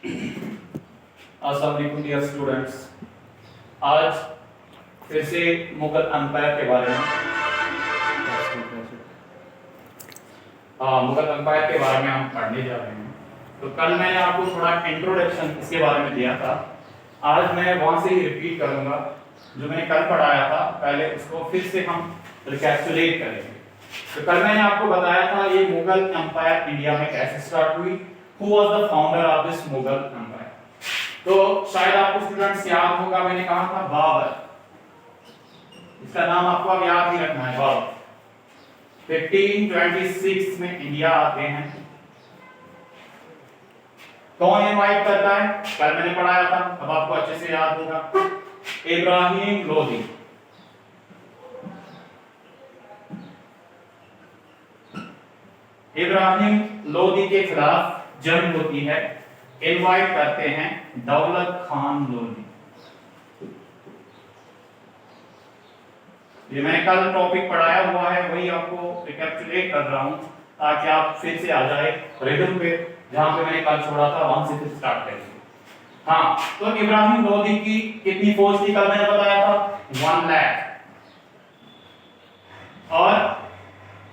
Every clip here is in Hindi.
अस्सलाम वालेकुम डियर स्टूडेंट्स। आज फिर से मुगल एम्पायर के बारे में हम पढ़ने जा रहे हैं। तो कल मैंने आपको थोड़ा इंट्रोडक्शन इसके बारे में दिया था। आज मैं वहां से ही रिपीट करूंगा जो मैंने कल पढ़ाया था, पहले उसको फिर से हम रिकैप्चुलेट करेंगे। तो कल मैंने आपको बताया था ये मुगल एम्पायर इंडिया में कैसे स्टार्ट हुई, who was the founder of this Mughal empire. तो शायद आपको स्टूडेंट्स याद होगा, मैंने कहा था बाबर, इसका नाम आपको अब याद ही रखना है, बाबर। 1526 में इंडिया आते हैं। कौन इनवाइट करता है, कल मैंने पढ़ाया था, अब आपको अच्छे से याद होगा, इब्राहिम लोदी। इब्राहिम लोदी के खिलाफ जंग होती है, इनवाइट करते हैं दौलत खान लोदी। ये मैंने कल टॉपिक पढ़ाया हुआ है, वही आपको रिकैप्चुलेट कर रहा हूं ताकि आप फिर से आ जाए रिदम पे, जहां पे मैंने कल छोड़ा था वहां से फिर स्टार्ट करेंगे। हाँ, तो इब्राहिम लोदी की कितनी फौज थी, कल मैंने बताया था 1 लाख। और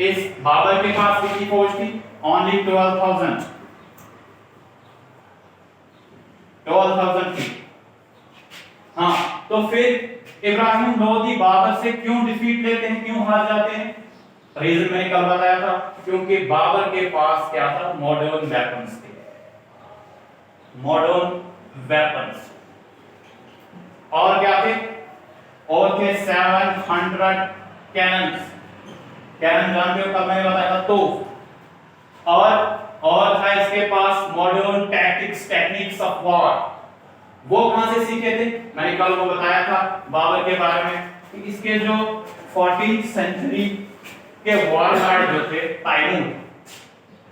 इस बाबर के पास कितनी फौज थी, ओनली 12,000 थी। हाँ, तो फिर इब्राहिम लोदी बाबर से क्यों डिफीट लेते हैं, क्यों हार जाते हैं? रीजन मैंने कल बताया था, क्योंकि बाबर के पास क्या था, मॉडर्न वेपन्स थे, मॉडर्न वेपन्स। और क्या थे, और थे 700 कैनन्स। कैनन जानते हो, कल मैंने बताया था, तोप। और था इसके पास modern tactics, techniques of war. वो कहां से सीखे थे, मैंने कल वो बताया था बाबर के बारे में कि इसके जो 14th सेंचुरी के वॉर लॉर्ड जो थे तैमूर,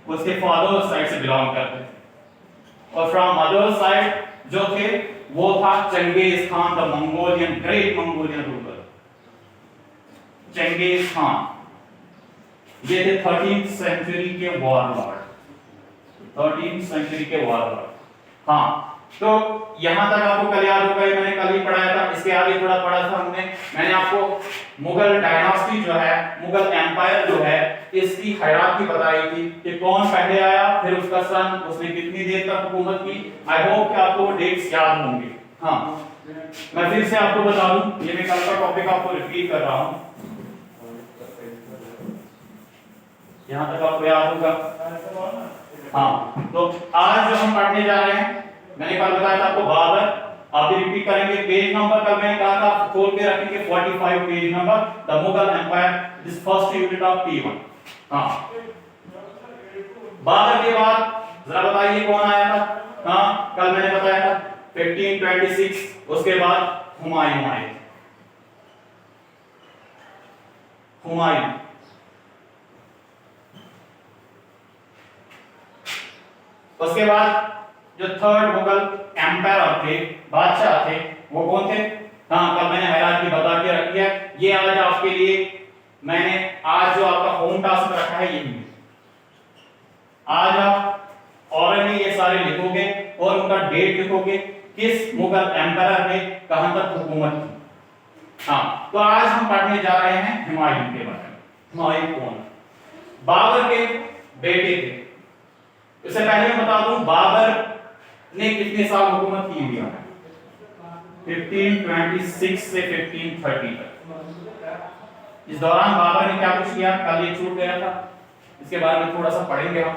उसके फादर साइड से बिलोंग करते थे। और फ्रॉम मदर साइड जो थे वो था Genghis Khan, the Mongolian, great Mongolian ruler Genghis Khan. ये थे 13th सेंचुरी के वॉरलॉर्ड, 13th सेंचुरी के वॉरलॉर्ड। हाँ, तो यहां तक आपको कल याद होगा, मैंने कल ही पढ़ाया था। इसके आगे थोड़ा पढ़ा था मैंने आपको मुगल डायनास्टी जो है, मुगल एम्पायर जो है, इसकी हायरार्की बताई थी कि कौन पहले आया, फिर उसका सन, उसने कितनी देर तक हुकूमत की। आई होप कि आपको डेट्स याद होंगे। हाँ, मैं फिर से आपको बता दूं, ये मैं कल का टॉपिक आपको रिपीट कर रहा हूं, यहां तक आपको याद होगा। हाँ, तो आज जो हम पढ़ने जा रहे हैं, मैंने कल बताया था आपको बाबर, आप भी रिपीट करेंगे। पेज नंबर कल मैंने कहा था खोल के रखेंगे 45 page number, the Mughal empire, this first unit of T1। हाँ, बाबर के बाद जरा बताइए कौन आया था। हाँ, कल मैंने बताया था 1526, उसके बाद हुमायूं आए। हुमायूं, उसके बाद जो थर्ड मुगल एम्पायर थे, बादशाह थे, वो कौन थे? हाँ, कल मैंने हायरार्की बता के रखी है। ये आज आपके लिए मैंने आज जो आपका होम टास्क रखा है, यही आज आप ऑरली ये सारे लिखोगे और उनका डेट लिखोगे, किस मुगल एम्पायर ने कहां तक हुकूमत की। हाँ, तो आज हम पढ़ने जा रहे हैं हुमायूं के बारे में। हुमायूं कौन? बाबर के बेटे थे। इससे पहले मैं बता दूं बाबर ने कितने साल हुकूमत की इंडिया में, 1526 से 1530 तक। इस दौरान बाबर ने क्या कुछ किया, कल ये छूट गया था, इसके बारे में थोड़ा सा पढ़ेंगे हम।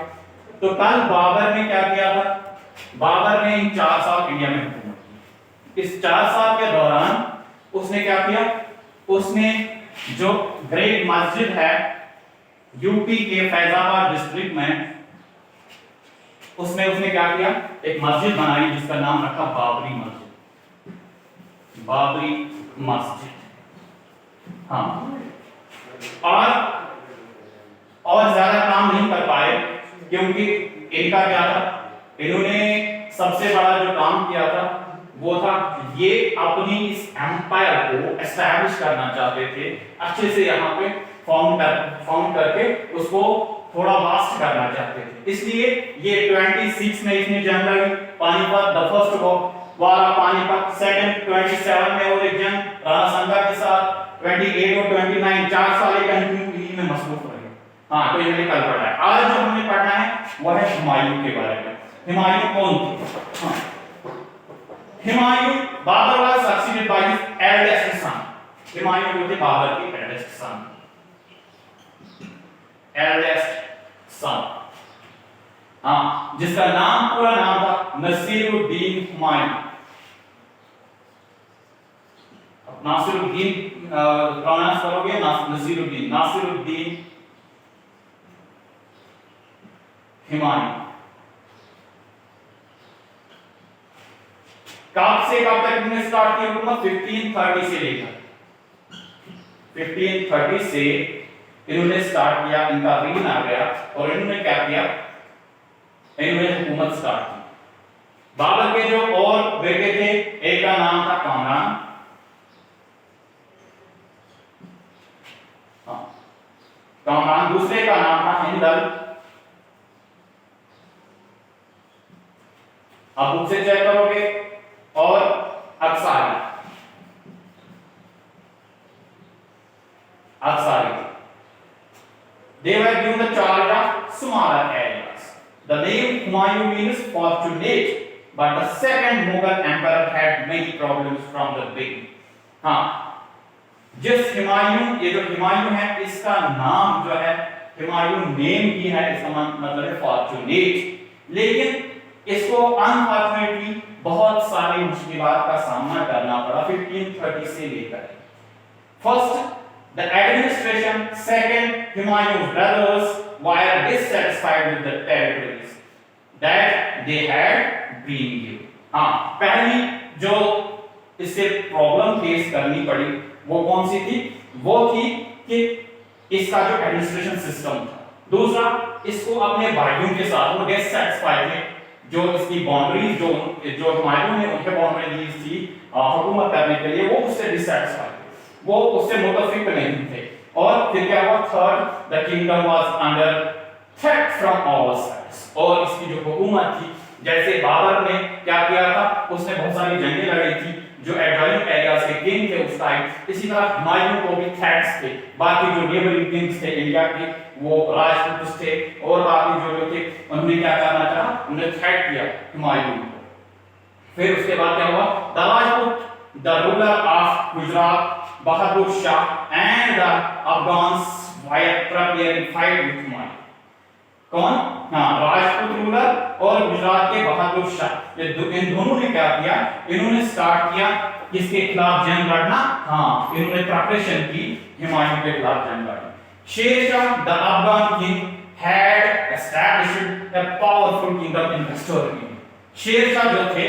तो कल बाबर ने क्या किया था, बाबर ने इन 4 साल इंडिया में हुकूमत की। इस 4 साल के दौरान उसने क्या किया, उसने जो ग्रेट मस्जिद है यूपी के फैजाबाद डिस्ट्रिक्ट में, उसने क्या किया, एक मस्जिद बनाई जिसका नाम रखा बाबरी मस्जिद, बाबरी मस्जिद। हाँ, और ज्यादा काम नहीं कर पाए, क्योंकि इनका क्या था, इन्होंने सबसे बड़ा जो काम किया था वो था ये अपनी इस एम्पायर को एस्टैब्लिश करना चाहते थे, अच्छे से यहाँ पे फाउंड करके उसको थोड़ा वास्ट करना चाहते थे, इसलिए ये 26 में इसने जंग लड़ी Panipat, the first war of Panipat. Second 27 में और एक जंग राणा सांगा के साथ। 28 और 29 4 साल के कंटिन्यू में मसरूफ रहे। हाँ, तो ये मैंने कल पढ़ा है। आज जो हमने पढ़ना है वह है हुमायूं के बारे में। हुमायूं कौन थे? हाँ, Humayun Babur was succeeded by his eldest son. Humayun जो थे बाबर के एल्डेस्ट सन, एल्डेस्ट सन। हाँ, जिसका नाम पूरा नाम था नसीरुद्दीन हुमायूं। नासिरुद्दीन प्रोनाउंस करोगे नसीरुद्दीन, नासिरुद्दीन हुमायूं। कब से कब तक इन्होंने स्टार्ट किया हुकूमत? 1530 से लेकर 1530 से इन्होंने स्टार्ट किया, इनका रीन आ गया और इन्होंने क्या किया? इन्होंने हुकूमत स्टार्ट की। बाबर के जो और बेटे थे, एक का नाम था कामरान, कामरान, दूसरे का नाम था हिंदल। आप बुक से चेक करोगे। और अक्सारी, अक्सारी, they were given the charge of smaller areas. The name Humayun means fortunate, but the second Mughal emperor had many problems from the beginning. हाँ, जिस हुमायूं, ये जो हुमायूं है इसका नाम जो है हुमायूं नेम ही है, इसका मतलब है फॉर्चुनेट, लेकिन इसको अनफॉर्चुनेटली बहुत सारी मुश्किलात का सामना करना पड़ा 1530 से लेकर। फर्स्ट, द एडमिनिस्ट्रेशन, सेकंड, हुमायूं's brothers were dissatisfied with the territories that they had been given. हाँ, पहली जो इससे प्रॉब्लम फेस करनी पड़ी वो कौन सी थी? वो थी कि इसका जो एडमिनिस्ट्रेशन सिस्टम था। दूसरा, इसको अपने भाइयों के साथ वो डिससैटिस्फाइड थे, जो इसकी बाउंड्रीज जो हुमायूं ने उनके बाउंड्रीज थी हुकूमत करने के लिए, वो उससे डिससैटिस्फाइड थे, वो उससे मुतफिक नहीं थे। और फिर क्या हुआ? Third, the kingdom was under threat from all sides. और इसकी जो हुकूमत थी, जैसे बाबर ने क्या किया था, उसने बहुत सारी जंगें लड़ी थी जो एडजॉइनिंग एरियाज के किंग थे उस टाइम, इसी तरह हुमायूं को भी थ्रेट्स थे। बाकी जो नेबरिंग किंग्स थे इंडिया के, वो राजपूत थे और बाकी जो लोग थे, उन्होंने क्या करना चाहा? उन्होंने थ्रेट किया हुमायूं को। फिर उसके बाद क्या हुआ? The Rajput, the ruler of Gujarat Bahadur Shah and the Afghans were preparing fight with Humayun. कौन? हाँ, राजपूत रूलर और गुजरात के बहादुर शाह, इन दोनों ने क्या किया? इन्होंने स्टार्ट किया किसके खिलाफ जंग लड़ना? हाँ, इन्होंने प्रिपरेशन की हुमायूं के खिलाफ जंग लड़ना। Sher Shah the Afghan king had established a powerful kingdom in western India. Sher Shah जो थे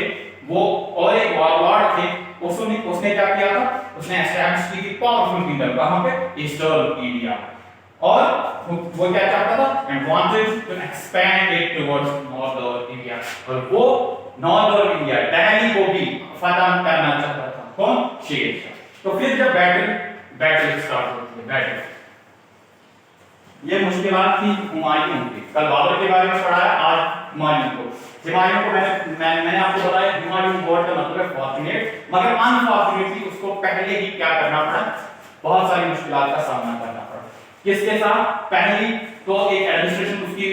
वो और एक वॉरलॉर्ड थे, उसने क्या किया था? उसने एस्टैब्लिश की थी पावरफुल किंगडम कहां पे? Eastern India. और वो क्या चाहता था? And wanted to expand it towards northern India. और वो नॉर्दर्न इंडिया, दिल्ली को भी फतह करना चाहता था। कौन? शेरशाह। तो फिर जब बैटल स्टार्ट होती है, बैटल, ये मुश्किलात थी हुमायूं की। कल बाबर के बारे में पढ़ा है, आज हुमायूं को। हुमायूं को मैंने आपको बताया हुमायूं वर्ड का मतलब है फॉर्चुनेट, मगर अनफॉर्चुनेटली उसको पहले ही क्या करना पड़ा? बहुत सारी मुश्किलात का सामना करना पड़ा। किसके साथ? पहली तो एक एडमिनिस्ट्रेशन उसकी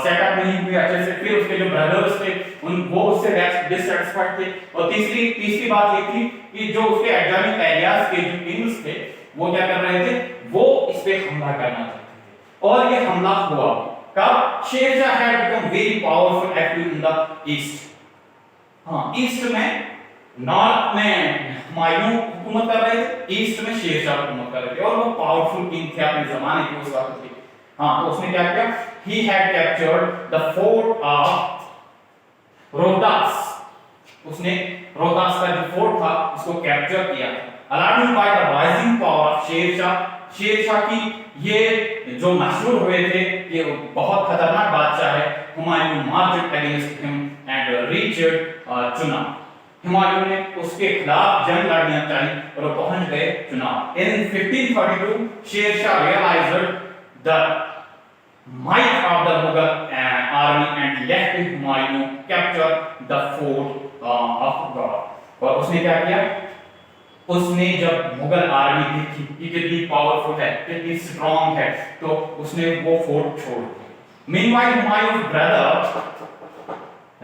सेटअप नहीं हुई अच्छे से, फिर उसके जो ब्रदर्स थे वो उससे डिससैटिस्फाइड थे, और तीसरी बात ये थी कि जो उसके एडजॉइनिंग एरियाज के जो किंग्स थे वो क्या कर रहे थे? वो इस पे हमला करना चाहते थे। और ये हमला हुआ कब? Sher Shah had become very powerful active in the east. हाँ, ईस्ट में, नॉर्थ में हुमायूं हुकूमत कर रहे थे, ईस्ट में शेरशाह हुकूमत कर रहे थे, और वो पावरफुल किंग थे अपने जमाने के उस वक्त के। हाँ, तो उसने क्या किया? He had captured the fort of Rohtas. उसने रोहतास का जो फोर्ट था उसको कैप्चर किया। Alarmed by the rising power of Sher Shah, Sher Shah की ये जो मशहूर हुए थे, ये बहुत खतरनाक बादशाह है, Humayun marched against him and reached चुनाव। हुमायूं ने उसके खिलाफ जंग लड़ना चाहिए और वो पहुंच गए चुनाव। In 1532 Sher Shah realised the might of the Mughal army and left Humayun capture the fort of Gaur. और उसने क्या किया, उसने जब मुगल आर्मी देखी कि कितनी पावरफुल है, कितनी स्ट्रांग है, तो उसने वो फोर्ट छोड़ दिया। मीनवाइल हुमायूं ब्रदर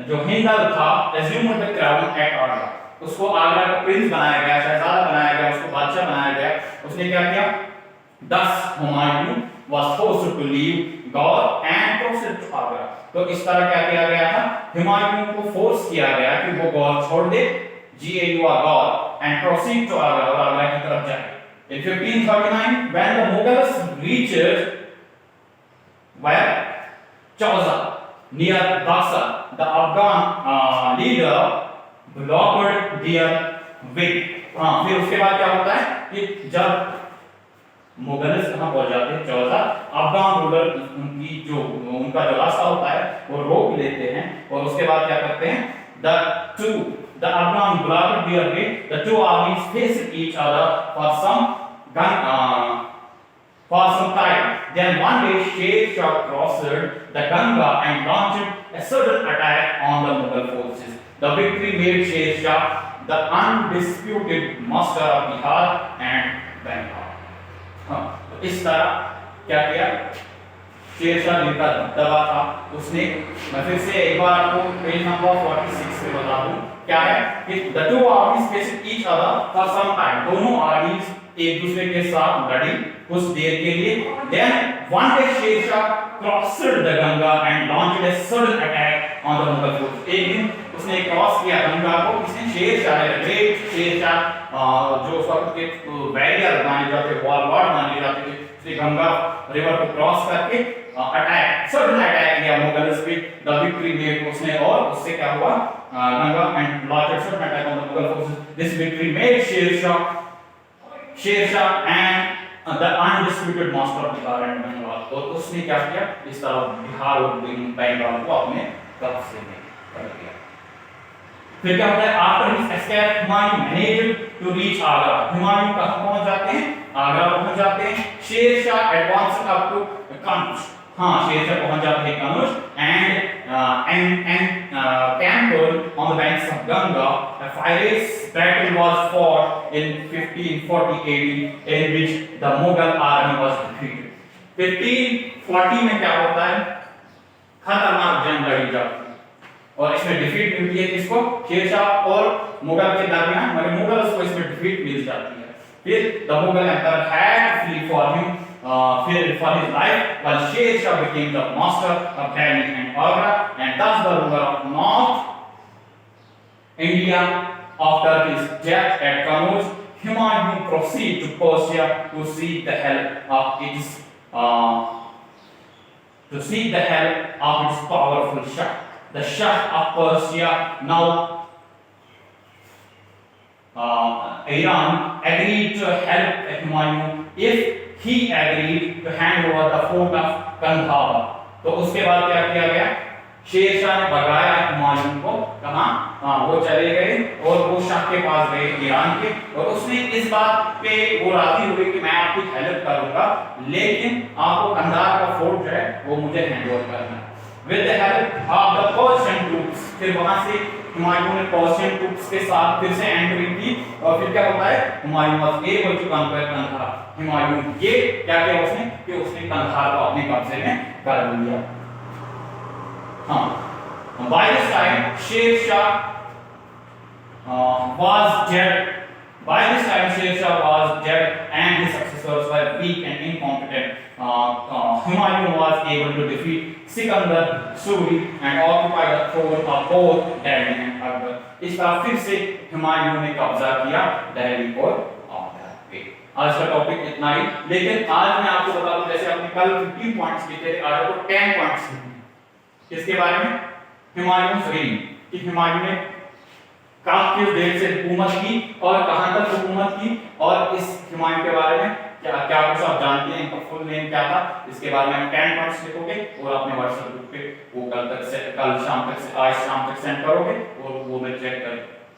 जो हिंदल था assumed the crown at Agra, उसको आगरा का प्रिंस बनाया गया, शहजादा बनाया गया, उसको बादशाह बनाया गया। उसने क्या किया, thus Humayun was forced to leave Gaur and proceed to Agra। तो इस तरह क्या किया गया था, हुमायूं को फोर्स किया गया कि वो गौर छोड़ दे, GAUR Gaur, and proceed to Agra, और आगरा की तरफ जाए। In 1539 when the Mughals reached where Chauza near Buxar, the Afghan leader blocked their way। फिर उसके बाद क्या होता है कि जब मुगल्स कहां पहुंच जाते हैं, चौसा, अफगान रूलर उनकी जो उनका जो रास्ता होता है वो रोक लेते हैं, और उसके बाद क्या करते हैं, the Afghan blocked their way, the two armies faced each other for some time, then one day Sher Shah crossed the Ganga and launched a sudden attack on the Mughal forces। The victory made Sher Shah the undisputed master of Bihar and Bengal। तो इस तरह क्या किया, शेरशाह जिनका दबदबा था उसने, मैं फिर से एक बार आपको पेज नंबर 46 पे बता दूं क्या है कि the two armies faced each other for some time, दोनों आर्मीज एक दूसरे के साथ लड़ी कुछ देर के लिए। then one day Sher Shah crossed the Ganga and launched a sudden attack on the Mughal forces। एक दिन उसने क्रॉस किया गंगा को, किसने, शेरशाह ने, ग्रेट शेरशाह जो उस वक्त के बैरियर माने जाते, वॉल माने जाते थे, उसने गंगा रिवर को क्रॉस करके अटैक, सडन अटैक किया मुगल्स पे। द विक्ट्री मेड, उसने, और उससे क्या हुआ, Ganga and launched sudden attack on the Mughal forces. This victory made Sher Shah and the undisputed master of Bihar and Bengal. तो उसने क्या किया, इस तरह बिहार और बंगाल को अपने कब्जे में कर लिया। फिर क्या होता है, after his escape Humayun managed to reach Agra. Humayun कहां पहुंच जाते हैं, आगरा पहुंच जाते हैं। Sher Shah advanced up to Kannauj, Sher Shah पहुंच जाते हैं Kannauj and camped on the banks of Ganga। A fierce battle was fought in 1540 AD in which the Mughal army was defeated। 1540 में क्या होता है, खतरनाक जंग लड़ी जाती है, और इसमें डिफीट मिलती है किसको, शेरशाह और मुगल के दरमियान, मगर मुगल को इसमें डिफीट मिल जाती है। फिर the Mughal empire had to flee for him, feared for his life, while Sher Shah became the master of Delhi and Agra and thus the ruler of North India। After his death at Kanauj, Humayun proceeded to Persia to seek the help of its powerful Shah। The Shah of Persia, now Iran, agreed to help Humayun if he agreed to hand over the fort of Kandahar। तो उसके बाद क्या किया गया, शेरशाह ने भगाया हुमायूं को, कहां, वो चले गए और वो शाह के पास गए ईरान के, और उसने इस बात पे वो राजी हुए कि मैं आपकी हेल्प करूंगा, लेकिन आपको कंधार का फोर्ट है वो मुझे हैंड ओवर करना है। With the help of the Persian troops, फिर वहां से हुमायूं ने पर्शियन ट्रूप्स के साथ फिर से एंट्री की, और फिर क्या होता है, Humayun was able to conquer Kandahar. Humayun ये क्या किया उसने, कि उसने कंधार को अपने कब्जे में कर लिया। By this time Sher Shah was dead। By this time Sher Shah was dead and his successors were weak and incompetent। Humayun was able to defeat Sikandar Suri and occupy the throne of both Delhi and Akbar। इस बार फिर से हुमायूं ने कब्जा किया दिल्ली और आगरा पे। आज का टॉपिक इतना ही, लेकिन आज मैं आपको बता दूं, जैसे आपने कल 15 पॉइंट्स किए थे, आज आपको 10 पॉइंट्स किसके बारे में, हुमायूं रेन, कि हुमायूं ने काफी देर से हुकूमत की और कहां तक हुकूमत की, और इस हुमायूं के बारे में क्या क्या कुछ आप जानते हैं, इनका फुल नेम क्या था, इसके बारे में 10 पॉइंट्स लिखोगे और अपने व्हाट्सएप ग्रुप पे वो कल शाम तक से आज शाम तक सेंड करोगे, और वो मैं चेक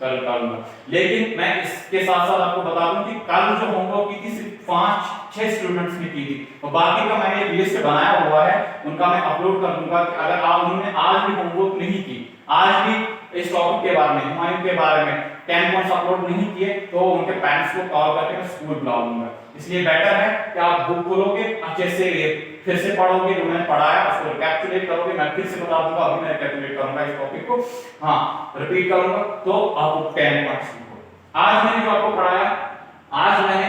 करूंगा। लेकिन मैं इसके साथ साथ आपको बता दूं कि कल जो होमवर्क की थी सिर्फ 5 6 स्टूडेंट्स ने की थी, और बाकी का मैंने एक लिस्ट बनाया हुआ है, उनका मैं अपलोड कर दूंगा कि अगर आप उन्होंने आज भी होमवर्क नहीं की, आज भी इस टॉपिक के बारे में, हुमायूं के बारे में 10 पॉइंट्स अपलोड नहीं किए, तो उनके पेरेंट्स को कॉल करके मैं स्कूल बुला लूंगा। इसलिए बेटर है कि आप बुक खोलोगे, अच्छे से फिर से पढ़ोगे, जो मैंने पढ़ाया उसको रिकैपिचुलेट करोगे। मैं फिर से बता दूंगा, अभी मैं रिकैपिचुलेट करूंगा इस टॉपिक को, हाँ रिपीट करूंगा, तो आपको 10 पॉइंट्स लिखो। आज मैंने जो आपको पढ़ाया, आज मैंने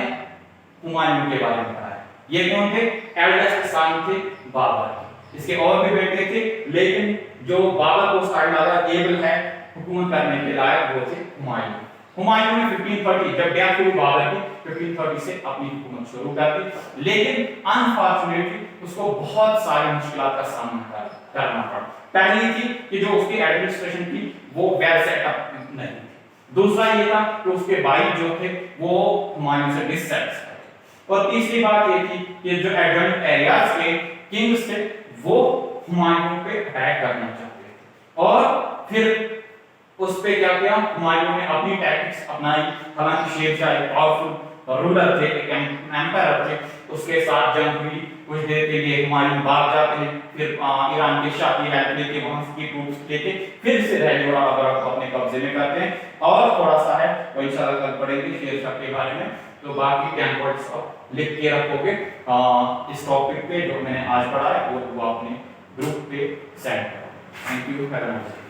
हुमायूं के बारे में पढ़ाया। ये कौन थे? एल्डेस्ट सन थे बाबर। इसके और भी बेटे थे, लेकिन जो बाबर को उस टाइम ज्यादा एबल है हुकूमत करने के लायक, वो थे हुमायूं। हुमायूं ने 1530 जब डेथ हुई बाबर की, 1530 से अपनी हुकूमत शुरू कर दी, लेकिन अनफॉर्चुनेटली उसको बहुत सारी मुश्किलों का सामना करना पड़ा। पहली थी कि जो उसकी एडमिनिस्ट्रेशन थी वो वेल सेटअप नहीं थी। दूसरा ये था कि उसके भाई जो थे वो हुमायूं से डिससैटिस्फाइड थे। और तीसरी बात ये थी कि जो एडजॉइनिंग एरियाज के किंग्स थे वो हुमायूं पे अटैक करना चाहते थे, और फिर उस पे क्या किया, हुमायूं ने अपनी टैक्टिक्स अपनाई। हालांकि शेरशाह एक पावरफुल रूलर थे, एक एम्पायर थे, उसके साथ जंग हुई, कुछ देर के लिए हुमायूं भाग जाते हैं, फिर ईरान के शाह की हेल्प लेके, वहां की ट्रूप्स लेके फिर से दिल्ली और आगरा को अपने कब्जे में करते हैं। और थोड़ा सा है वो इंशाल्लाह कल पढ़ेंगे शेरशाह के बारे में, तो बाकी 10 पॉइंट्स आप लिख के रखोगे इस टॉपिक पे जो मैंने आज पढ़ा है, वो अपने ग्रुप पे सेंड करो। Thank you very much.